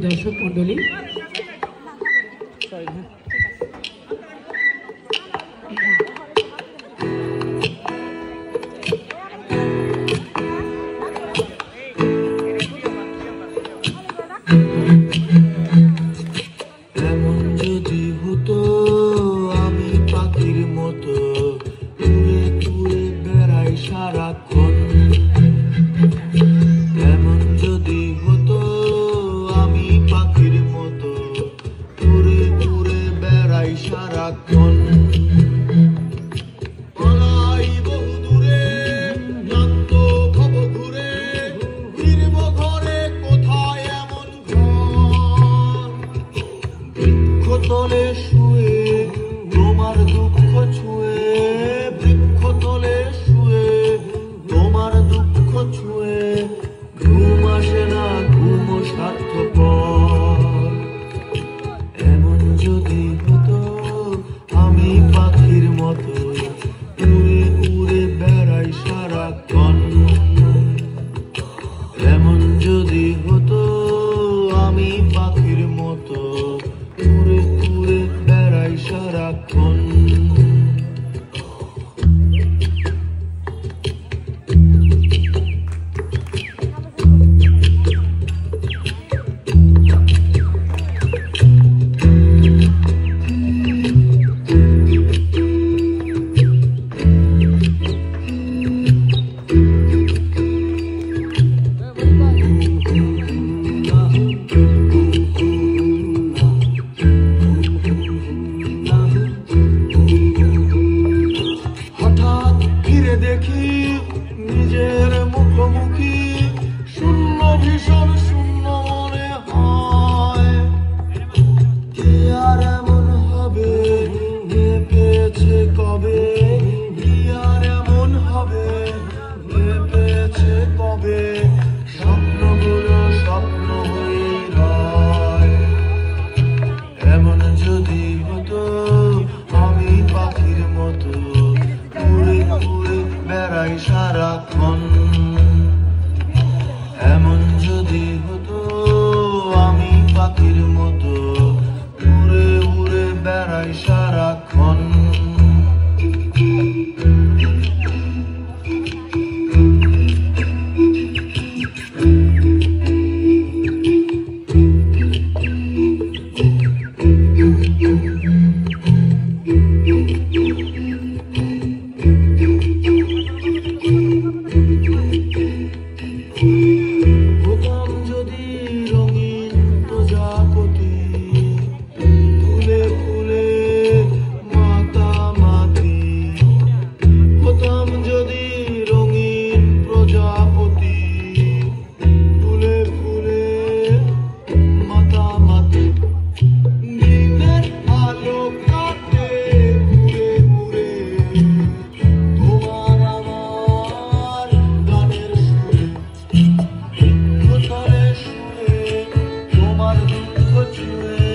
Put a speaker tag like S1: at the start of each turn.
S1: দর্শক মন্ডলী,
S2: এমন যদি হতো আমি পাখির মতো উড়ে উড়ে বেড়াই সারাক্ষণ, এমন যদি হতো আমি পাখির মতো উড়ে উড়ে বেড়াই সারাক্ষণ। পলাই বহু দূরে ক্লান্ত ভব ঘুরে ফিরব ঘরে, কোথায় এমন ঘর? বৃক্ষতলে শুয়ে তোমার দুঃখ ছুঁয়ে, বৃক্ষতলে শুয়ে তোমার দুঃখ ছুঁয়ে, ঘুম আসে না ঘুম স্বার্থপর। এমন যদি হতো আমি পাখির মতো উড়ে উড়ে বেড়াই সারাক্ষণ, এমন যদি হতো আমি পাখির মতো উড়ে উড়ে বেড়াই সারাক্ষণ। দেখি নিজের মুখোমুখি, শূন্য ভীষণ শূন্য মনে হয়। কে আর এমন হবে কে পেয়েছে কবে, কি আর এমন হবে কে পেয়েছে কবে, স্বপ্নগুলো স্বপ্ন হয়েই রয়। এমন যদি হতো আমি পাখির মতো উড়ে উড়ে বেড়াই সারাক্ষণ, এমন যদি হতো আমি পাখির মতো উড়ে উড়ে বেড়াই সারাক্ষণ। হতাম যদি রঙিন প্রজাপতি, ফুলে ফুলে মাতামাতি, হতাম যদি রঙিন প্রজাপতি, ফুলে ফুলে মাতামাতি। দিনের আলো কাটে ঘুরে ঘুরে তোমার আমার গানের সুরে, বৃক্ষতলে শুয়ে তোমার দুঃখ ছুঁয়ে,